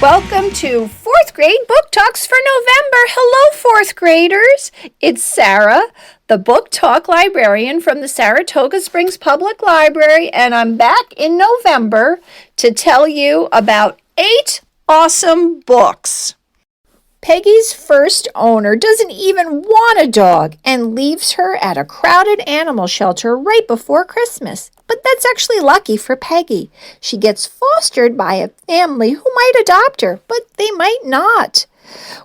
Welcome to 4th grade book talks for November. Hello, 4th graders. It's Sarah, the book talk librarian from the Saratoga Springs Public Library, and I'm back in November to tell you about 8 awesome books. Peggy's first owner doesn't even want a dog and leaves her at a crowded animal shelter right before Christmas. But that's actually lucky for Peggy. She gets fostered by a family who might adopt her, but they might not.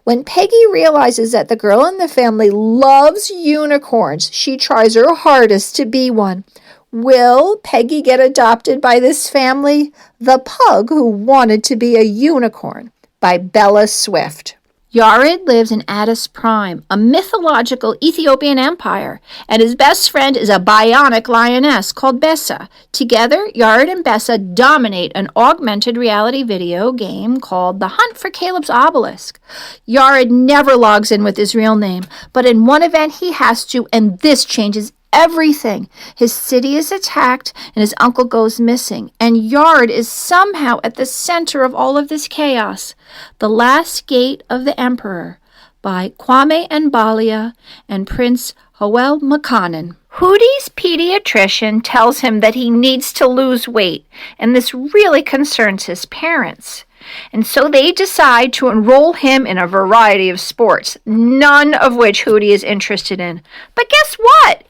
When Peggy realizes that the girl in the family loves unicorns, she tries her hardest to be one. Will Peggy get adopted by this family? The Pug Who Wanted to Be a Unicorn by Bella Swift. Yared lives in Addis Prime, a mythological Ethiopian empire, and his best friend is a bionic lioness called Bessa. Together, Yared and Bessa dominate an augmented reality video game called The Hunt for Caleb's Obelisk. Yared never logs in with his real name, but in one event he has to, and this changes everything. His city is attacked and his uncle goes missing, and Yared is somehow at the center of all of this chaos. The Last Gate of the Emperor by Kwame Mbalia and Prince Howell Makanan. Hootie's pediatrician tells him that he needs to lose weight, and this really concerns his parents. And so they decide to enroll him in a variety of sports, none of which Hootie is interested in. But guess what?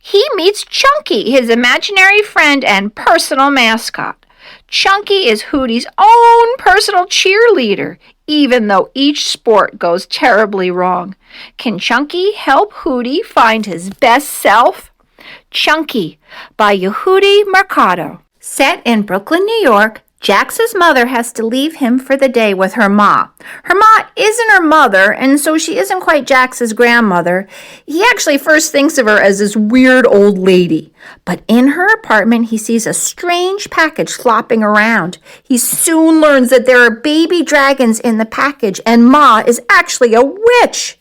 He meets Chunky, his imaginary friend and personal mascot. Chunky is Hootie's own personal cheerleader, even though each sport goes terribly wrong. Can Chunky help Hootie find his best self? Chunky by Yehudi Mercado. Set in Brooklyn, New York, Jax's mother has to leave him for the day with her ma. Her ma isn't her mother, and so she isn't quite Jax's grandmother. He actually first thinks of her as this weird old lady. But in her apartment, he sees a strange package flopping around. He soon learns that there are baby dragons in the package, and Ma is actually a witch.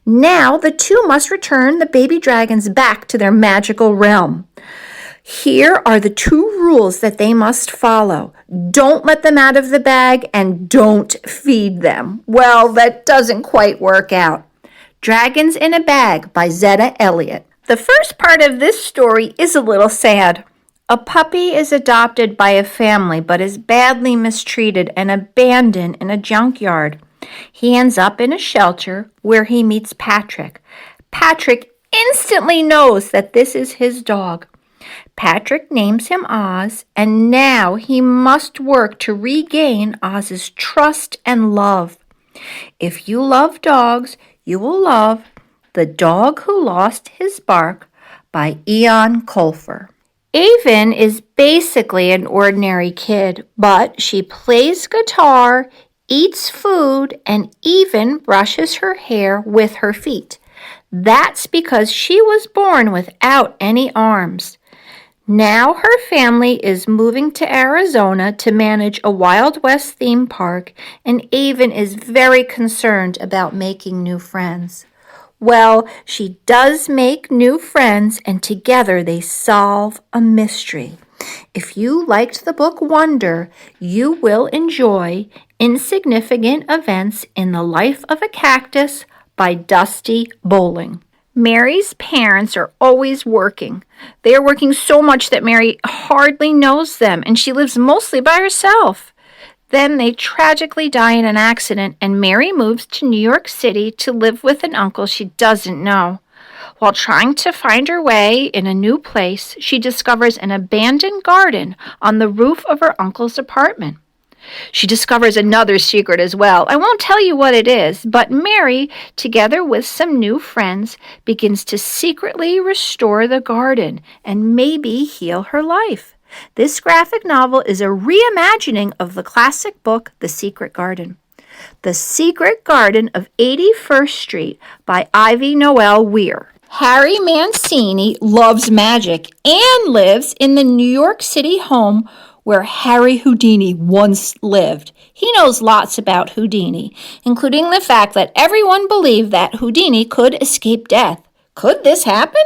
Now, the two must return the baby dragons back to their magical realm. Here are the 2 rules that they must follow. Don't let them out of the bag and don't feed them. Well, that doesn't quite work out. Dragons in a Bag by Zetta Elliott. The first part of this story is a little sad. A puppy is adopted by a family but is badly mistreated and abandoned in a junkyard. He ends up in a shelter where he meets Patrick. Patrick instantly knows that this is his dog. Patrick names him Oz, and now he must work to regain Oz's trust and love. If you love dogs, you will love The Dog Who Lost His Bark by Ian Colfer. Avon is basically an ordinary kid, but she plays guitar, eats food, and even brushes her hair with her feet. That's because she was born without any arms. Now her family is moving to Arizona to manage a Wild West theme park, and Avon is very concerned about making new friends. Well, she does make new friends, and together they solve a mystery. If you liked the book Wonder, you will enjoy Insignificant Events in the Life of a Cactus by Dusty Bowling. Mary's parents are always working. They are working so much that Mary hardly knows them, and she lives mostly by herself. Then they tragically die in an accident, and Mary moves to New York City to live with an uncle she doesn't know. While trying to find her way in a new place, she discovers an abandoned garden on the roof of her uncle's apartment. She discovers another secret as well. I won't tell you what it is, but Mary, together with some new friends, begins to secretly restore the garden and maybe heal her life. This graphic novel is a reimagining of the classic book, The Secret Garden. The Secret Garden of 81st Street by Ivy Noel Weir. Harry Mancini loves magic and lives in the New York City home where Harry Houdini once lived. He knows lots about Houdini, including the fact that everyone believed that Houdini could escape death. Could this happen?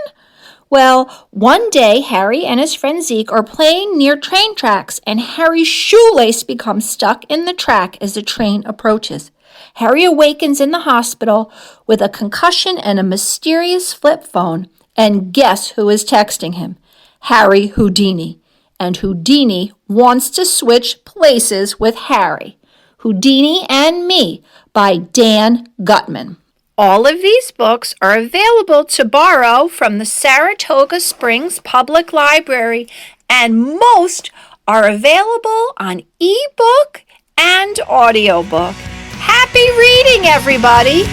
Well, one day Harry and his friend Zeke are playing near train tracks, and Harry's shoelace becomes stuck in the track as the train approaches. Harry awakens in the hospital with a concussion and a mysterious flip phone, and guess who is texting him? Harry Houdini. And Houdini wants to switch places with Harry. Houdini and Me by Dan Gutman. All of these books are available to borrow from the Saratoga Springs Public Library, and most are available on ebook and audiobook. Happy reading, everybody!